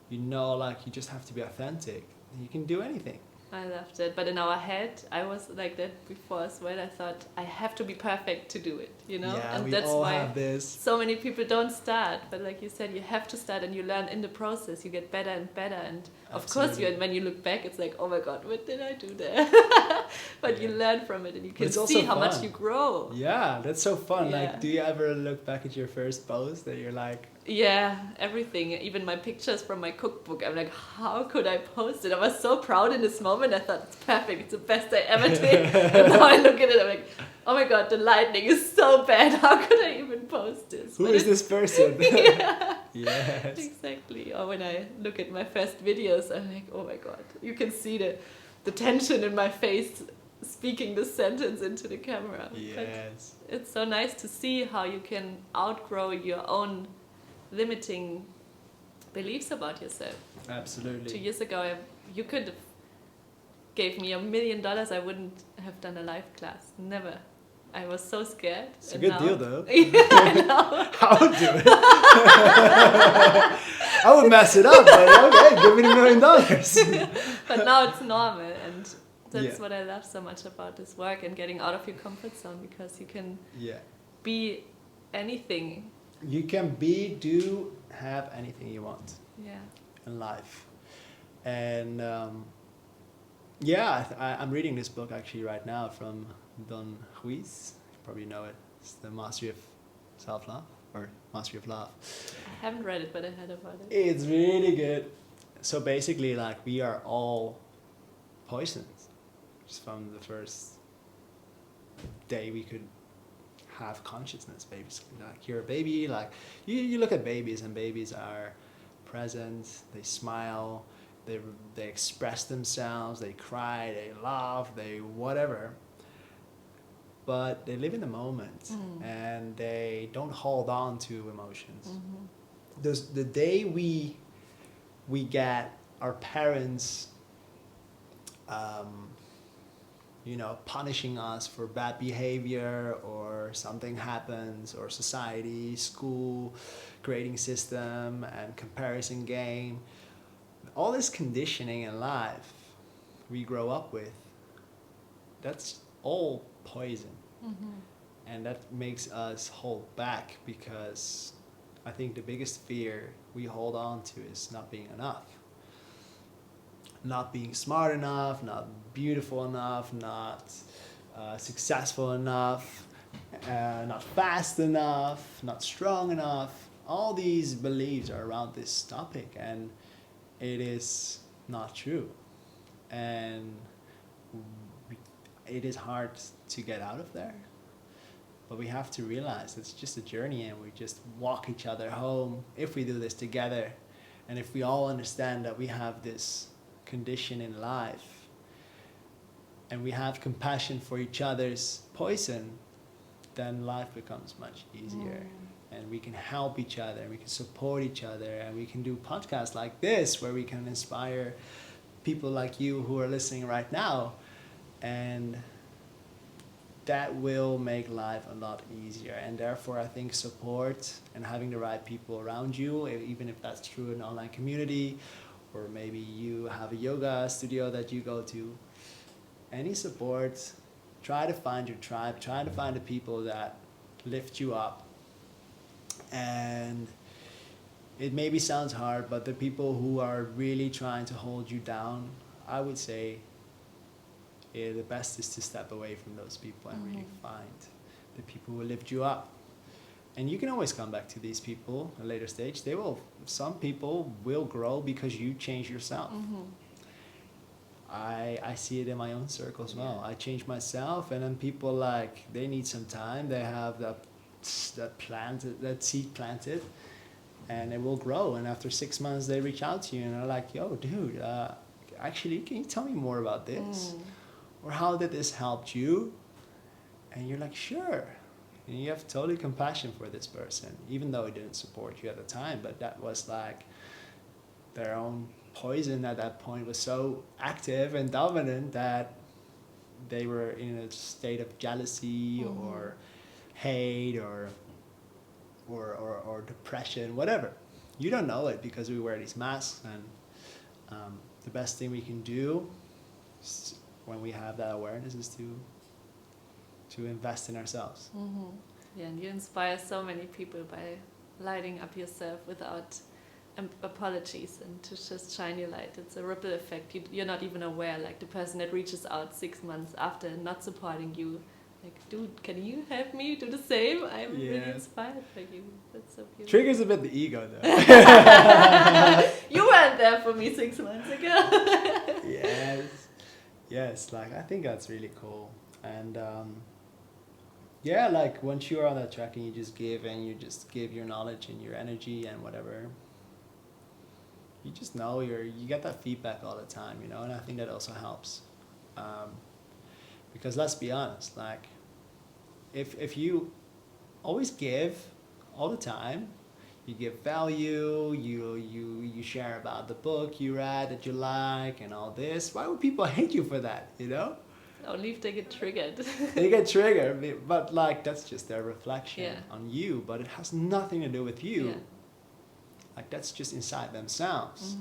you know, like, you just have to be authentic. You can do anything. I loved it. But in our head, I was like that before as well. I thought I have to be perfect to do it, Yeah, and we that's all why have this. so many people don't start. But like you said, you have to start, and you learn in the process. You get better and better, and of course, Absolutely. when you look back, it's like, oh my God, what did I do there? But you Yeah. learn from it, and you can it's also see how much fun. you grow. Yeah, that's so fun. Yeah. Like, do you ever look back at your first post that you're like, Yeah, everything. Even my pictures from my cookbook. I'm like, how could I post it? I was so proud in this moment. I thought, it's perfect. It's the best I ever did. And now I look at it, I'm like, oh my God, the lighting is so bad. How could I even post this? who But is this person? Yeah, Yes. exactly. Or when I look at my first videos, I'm like, oh my God. You can see the tension in my face speaking this sentence into the camera. But Yes. it's so nice to see how you can outgrow your own limiting beliefs about yourself. 2 Absolutely. years ago, you could have gave me $1 million, I wouldn't have done a live class. Never. I was so scared. It's a good deal, though. Yeah, I know. I would do it. I would mess it up, but okay, give me $1 million. But now it's normal, and that's Yeah. what I love so much about this work and getting out of your comfort zone, because you can Yeah. be anything. You can do, have anything you want Yeah. in life. And yeah, I'm reading this book actually right now from Don Ruiz. You probably know it. It's the Mastery of Self-Love, or Mastery of Love. I haven't read it, but I heard about it. It's really good. So basically, like, we are all poisons. Just from the first day we could have consciousness, basically. Like, you're a baby, like, you look at babies, and babies are present, they smile, they express themselves, they cry, they laugh, they whatever. But they live in the moment, and they don't hold on to emotions. The day we get our parents punishing us for bad behavior, or something happens, or society, school, grading system, and comparison game, all this conditioning in life we grow up with, that's all poison. And that makes us hold back, because I think the biggest fear we hold on to is not being enough. Not being smart enough, not beautiful enough, not successful enough, not fast enough, not strong enough. All these beliefs are around this topic, and it is not true. And it is hard to get out of there. But we have to realize it's just a journey, and we just walk each other home if we do this together. And if we all understand that we have this condition in life, and we have compassion for each other's poison, then life becomes much easier. And we can help each other, and we can support each other, and we can do podcasts like this where we can inspire people like you who are listening right now. And that will make life a lot easier. And therefore, I think support and having the right people around you, even if that's through an online community, or maybe you have a yoga studio that you go to, any support, try to find your tribe, try to find the people that lift you up. And it maybe sounds hard, but the people who are really trying to hold you down, I would say the best is to step away from those people and really find the people who lift you up. And you can always come back to these people at a later stage. Some people will grow because you change yourself. I see it in my own circle as well. I change myself, and then people, like, they need some time. They have that seed planted, and it will grow. And after 6 months, they reach out to you and are like, "Yo, dude, actually, can you tell me more about this? Or how did this help you?" And you're like, "Sure." And you have totally compassion for this person, even though it didn't support you at the time. But that was like their own poison at that point was so active and dominant that they were in a state of jealousy or hate or depression, whatever. You don't know it because we wear these masks. And the best thing we can do when we have that awareness is to invest in ourselves. Yeah, and you inspire so many people by lighting up yourself without apologies and to just shine your light. It's a ripple effect. You're not even aware, like the person that reaches out 6 months after not supporting you, like, dude, can you help me do the same? I'm really inspired by you. That's so beautiful. Triggers a bit the ego though. You weren't there for me 6 months ago. Yes, like I think that's really cool. And like once you're on that track and you just give your knowledge and your energy and whatever, you just know you get that feedback all the time, you know, and I think that also helps. Because let's be honest, like if you always give all the time, you give value, you share about the book you read that you like and all this, why would people hate you for that, you know? Only if they get triggered. They get triggered, but like that's just their reflection on you, but it has nothing to do with you. Yeah. Like that's just inside themselves.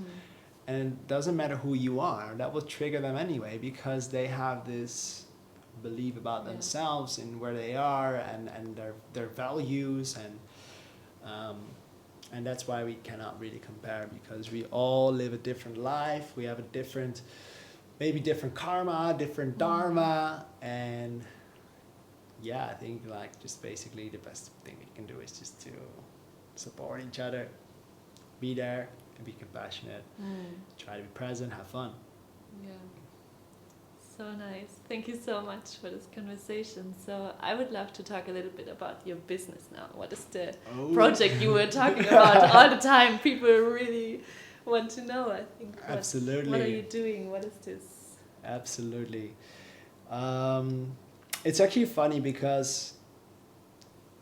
And it doesn't matter who you are, that will trigger them anyway, because they have this belief about themselves and where they are and their values, and that's why we cannot really compare, because we all live a different life, we have a different karma, different dharma, and I think like just basically the best thing we can do is just to support each other, be there and be compassionate, try to be present, have fun. Yeah. So nice. Thank you so much for this conversation. So I would love to talk a little bit about your business now. What is the project you were talking about all the time? People really want to know, I think. Absolutely. What are you doing? What is this? Absolutely. It's actually funny because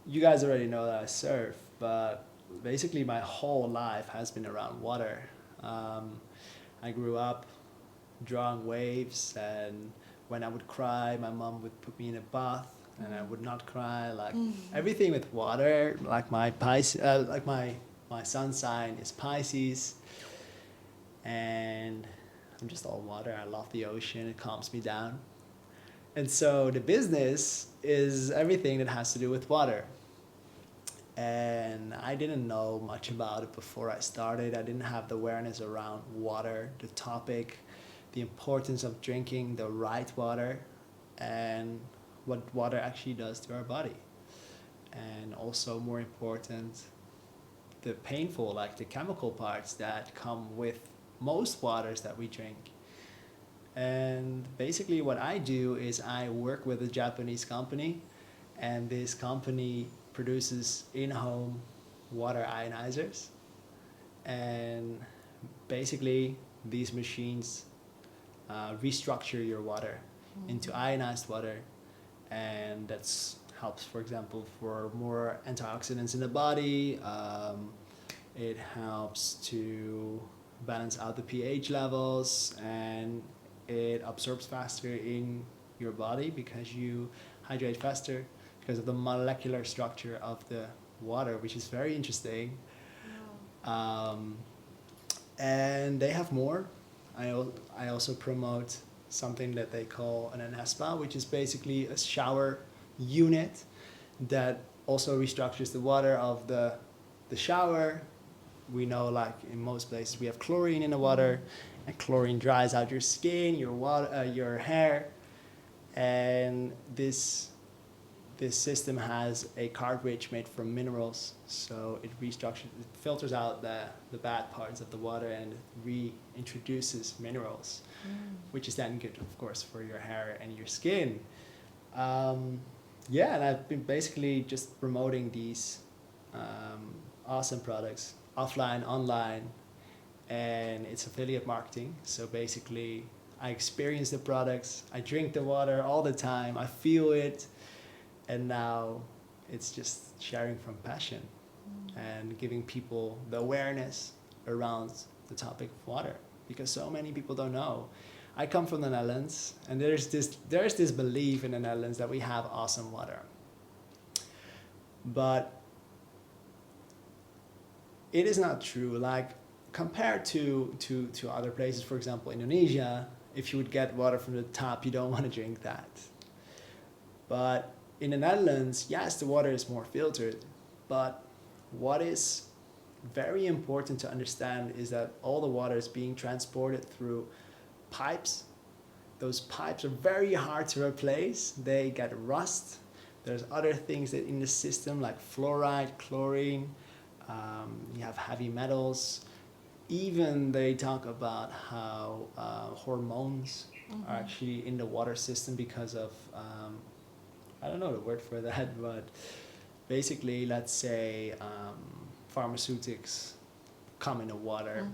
you guys already know that I surf, but basically my whole life has been around water. I grew up drawing waves, and when I would cry, my mom would put me in a bath, and I would not cry. Like everything with water, like my sun sign is Pisces, and I'm just all water. I love the ocean. It calms me down. And so the business is everything that has to do with water. And I didn't know much about it before I started. I didn't have the awareness around water, the topic, the importance of drinking the right water, and what water actually does to our body. And also more important, the painful, like the chemical parts that come with most waters that we drink. And basically what I do is I work with a Japanese company, and this company produces in-home water ionizers. And basically these machines restructure your water into ionized water, and that's helps, for example, for more antioxidants in the body. It helps to balance out the pH levels, and it absorbs faster in your body because you hydrate faster because of the molecular structure of the water, which is very interesting. Wow. And they have more. I also promote something that they call an anespa, which is basically a shower unit that also restructures the water of the shower. We know, like in most places, we have chlorine in the water, and chlorine dries out your skin, your water, your hair, and this system has a cartridge made from minerals, so it restructures, it filters out the bad parts of the water and reintroduces minerals, which is then good, of course, for your hair and your skin. And I've been basically just promoting these awesome products offline, online, and it's affiliate marketing. So basically, I experience the products, I drink the water all the time, I feel it, and now it's just sharing from passion and giving people the awareness around the topic of water, because so many people don't know. I come from the Netherlands, and there's this belief in the Netherlands that we have awesome water. But it is not true. Like compared to other places, for example, Indonesia, if you would get water from the tap, you don't want to drink that. But in the Netherlands, yes, the water is more filtered, but what is very important to understand is that all the water is being transported through pipes. Those pipes are very hard to replace. They get rust. There's other things that in the system like fluoride, chlorine, you have heavy metals. Even they talk about how hormones are actually in the water system because of, I don't know the word for that, but basically, let's say pharmaceutics come in the water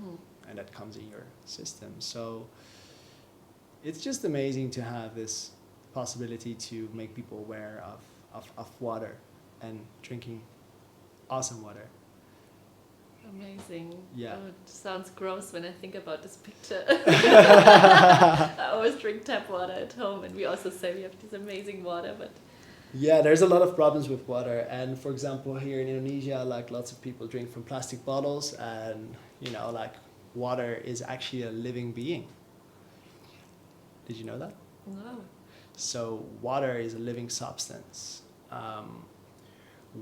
and that comes in your system. So it's just amazing to have this possibility to make people aware of water and drinking awesome water. Amazing. Yeah. Oh, it sounds gross when I think about this picture. I always drink tap water at home, and we also say we have this amazing water, but Yeah, there's a lot of problems with water, and for example, here in Indonesia, like lots of people drink from plastic bottles, and like water is actually a living being. Did you know that? no. So water is a living substance.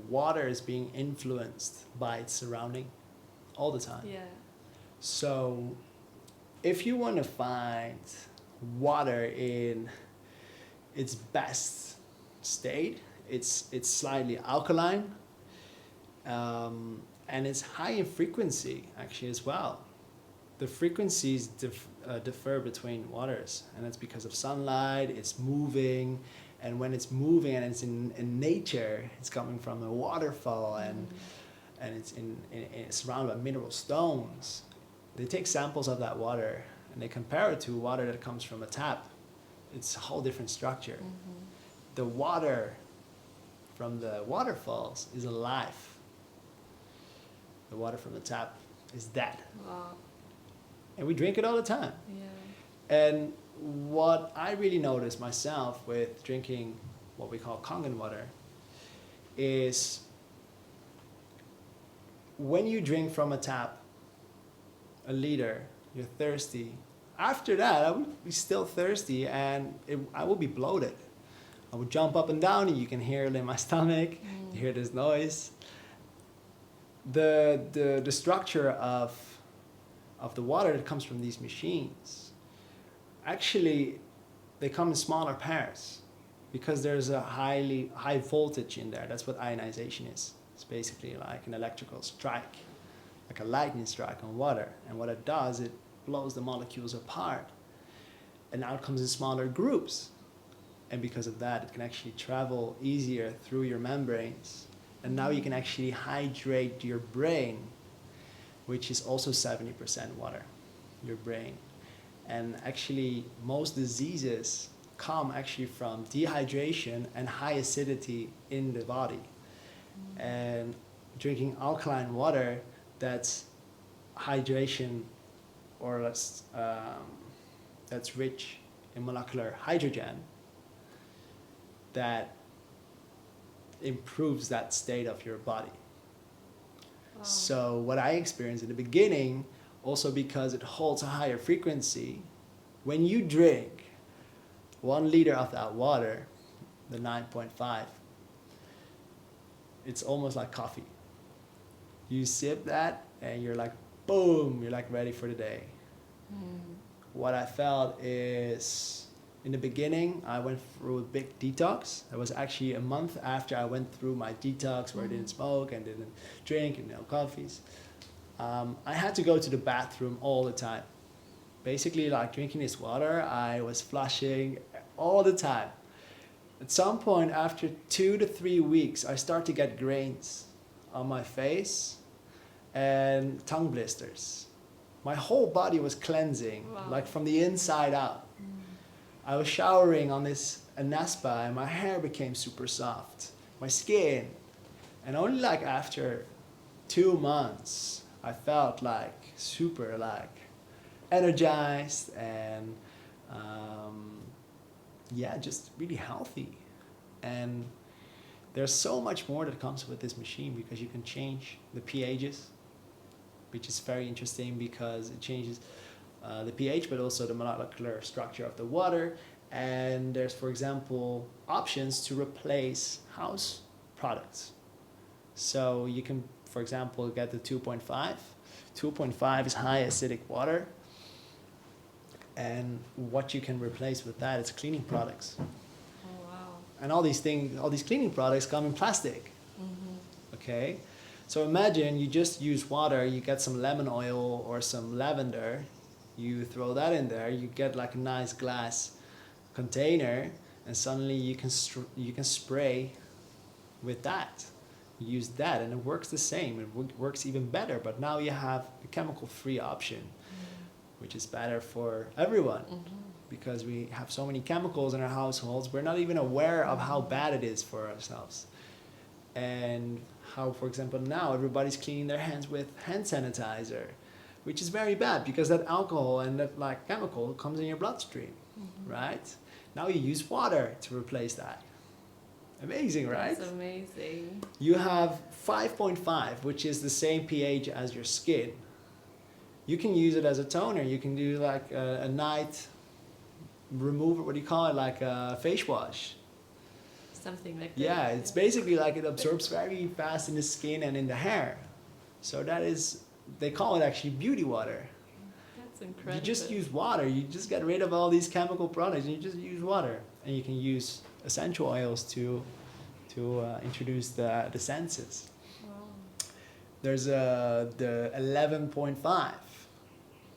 Water is being influenced by its surrounding all the time. Yeah. So if you want to find water in its best state, it's slightly alkaline, and it's high in frequency actually as well. The frequencies differ between waters, and that's because of sunlight. It's moving, and when it's moving and it's in nature, it's coming from a waterfall, and it's it's surrounded by mineral stones. They take samples of that water and they compare it to water that comes from a tap. It's a whole different structure. The water from the waterfalls is alive. The water from the tap is dead. Wow. And we drink it all the time. Yeah. And what I really noticed myself with drinking what we call Kangen water is when you drink from a tap, a liter, you're thirsty. After that, I would be still thirsty, and I will be bloated. I would jump up and down, and you can hear it in my stomach. You hear this noise. The structure of the water that comes from these machines, actually, they come in smaller pairs because there's a high voltage in there. That's what ionization is. It's basically like an electrical strike, like a lightning strike on water. And what it does, it blows the molecules apart, and now it comes in smaller groups. And because of that, it can actually travel easier through your membranes. And now you can actually hydrate your brain, which is also 70% water, your brain. And actually, most diseases come actually from dehydration and high acidity in the body. And drinking alkaline water, that's hydration, or that's rich in molecular hydrogen, that improves that state of your body. Wow. So what I experienced in the beginning, also because it holds a higher frequency, when you drink 1 liter of that water, the 9.5, it's almost like coffee. You sip that and you're like, boom, you're like ready for the day. What I felt is, in the beginning, I went through a big detox. It was actually a month after I went through my detox where I didn't smoke and didn't drink and no coffees. I had to go to the bathroom all the time. Basically, like drinking this water, I was flushing all the time. At some point, after 2 to 3 weeks, I start to get grains on my face and tongue blisters. My whole body was cleansing, like from the inside out. I was showering on this Anespa and my hair became super soft, my skin. And only like after 2 months, I felt like super like energized and just really healthy. And there's so much more that comes with this machine because you can change the pHs, which is very interesting because it changes the pH, but also the molecular structure of the water. And there's, for example, options to replace house products. So you can, for example, get the 2.5. 2.5 is high acidic water. And what you can replace with that is cleaning products. Oh, wow. And all these cleaning products come in plastic. Mm-hmm. Okay? So imagine you just use water, you get some lemon oil or some lavender, you throw that in there, you get like a nice glass container, and suddenly you can spray with that. You use that and it works the same. It works even better, but now you have a chemical-free option, which is better for everyone. Because we have so many chemicals in our households, we're not even aware of how bad it is for ourselves. And how, for example, now everybody's cleaning their hands with hand sanitizer, which is very bad because that alcohol and that like chemical comes in your bloodstream, right? Now you use water to replace that. Amazing, right? That's amazing. You have 5.5, which is the same pH as your skin. You can use it as a toner. You can do like a night remover, what do you call it? Like a face wash. Something like that. Yeah, it's basically like it absorbs very fast in the skin and in the hair. So that is, they call it actually beauty water. That's incredible. You just use water. You just get rid of all these chemical products and you just use water. And you can use essential oils to introduce the senses. Wow. There's the 11.5.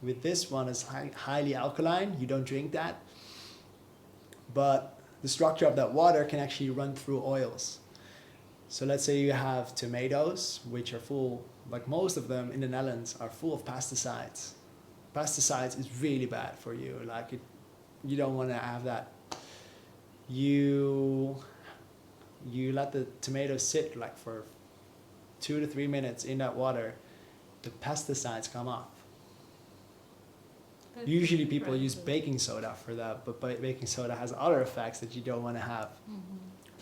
With this one, it's highly alkaline. You don't drink that. But the structure of that water can actually run through oils. So let's say you have tomatoes, which are full, like most of them in the Netherlands, are full of pesticides. Pesticides is really bad for you. Like you don't want to have that. You let the tomatoes sit like for 2 to 3 minutes in that water, the pesticides come off. That's Usually people use incredible. baking soda for that, but baking soda has other effects that you don't want to have,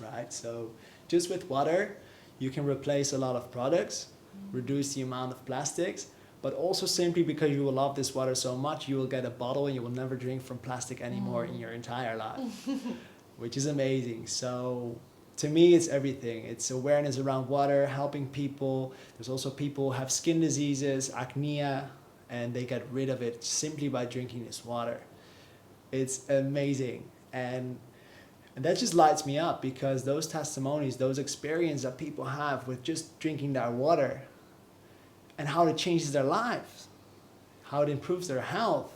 right? So just with water, you can replace a lot of products, reduce the amount of plastics, but also simply because you will love this water so much, you will get a bottle and you will never drink from plastic anymore in your entire life, which is amazing. So to me, it's everything. It's awareness around water, helping people. There's also people who have skin diseases, acne, and they get rid of it simply by drinking this water. It's amazing. And that just lights me up because those testimonies, those experiences that people have with just drinking that water and how it changes their lives, how it improves their health,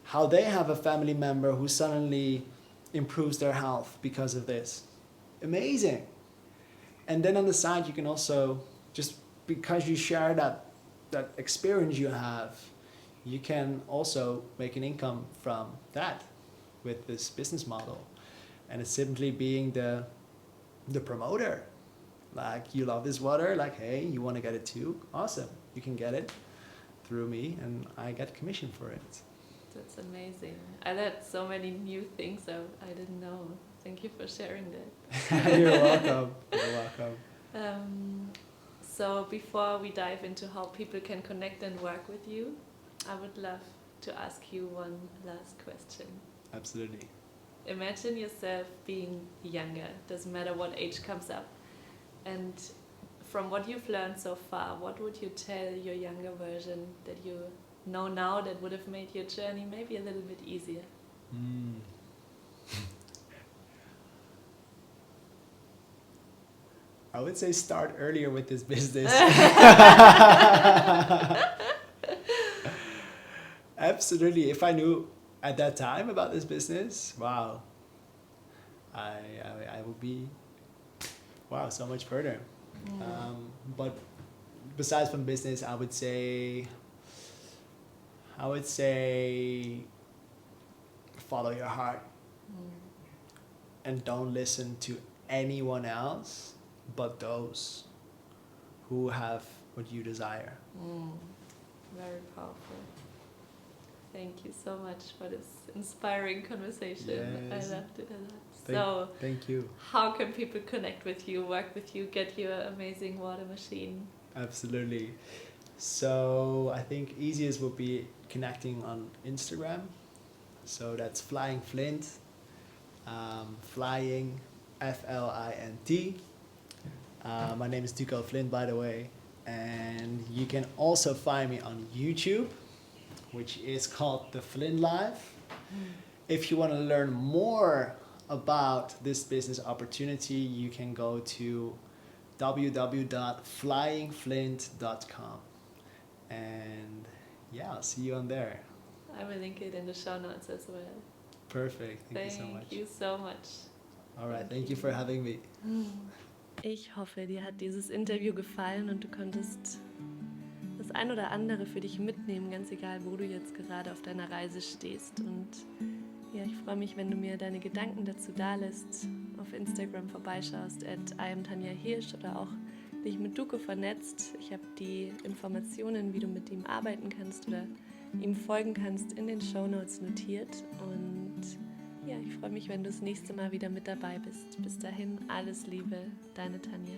how they have a family member who suddenly improves their health because of this. Amazing. And then on the side, you can also, just because you share that experience you have, you can also make an income from that with this business model. And it's simply being the promoter. Like, you love this water, like, hey, you want to get it too? Awesome. You can get it through me and I get commission for it. That's amazing. I learned so many new things I didn't know. Thank you for sharing that. You're welcome. You're welcome. So before we dive into how people can connect and work with you, I would love to ask you one last question. Absolutely. Imagine yourself being younger, doesn't matter what age comes up. And from what you've learned so far, what would you tell your younger version that you know now that would have made your journey maybe a little bit easier? I would say start earlier with this business. Absolutely. If I knew at that time about this business, wow, I would be, wow, so much further. But besides from business, I would say follow your heart and don't listen to anyone else but those who have what you desire. Very powerful. Thank you so much for this inspiring conversation. Yes. I loved it a lot. Thank you. How can people connect with you, work with you, get your amazing water machine? Absolutely. So I think easiest would be connecting on Instagram. So that's Flying Flint, Flying Flint. My name is Duco Flint, by the way. And you can also find me on YouTube, which is called The Flint Life. If you want to learn more about this business opportunity, you can go to www.flyingflint.com. And yeah, I'll see you on there. I will link it in the show notes as well. Perfect. Thank you so much. Thank you so much. All right. Thank you for having me. Ich hoffe, dir hat dieses Interview gefallen und du konntest das ein oder andere für dich mitnehmen, ganz egal, wo du jetzt gerade auf deiner Reise stehst. Und ja, ich freue mich, wenn du mir deine Gedanken dazu dalässt, auf Instagram vorbeischaust, @IamTanjaHirsch oder auch dich mit Duco vernetzt. Ich habe die Informationen, wie du mit ihm arbeiten kannst oder ihm folgen kannst, in den Shownotes notiert. Und ja, ich freue mich, wenn du das nächste Mal wieder mit dabei bist. Bis dahin, alles Liebe, deine Tanja.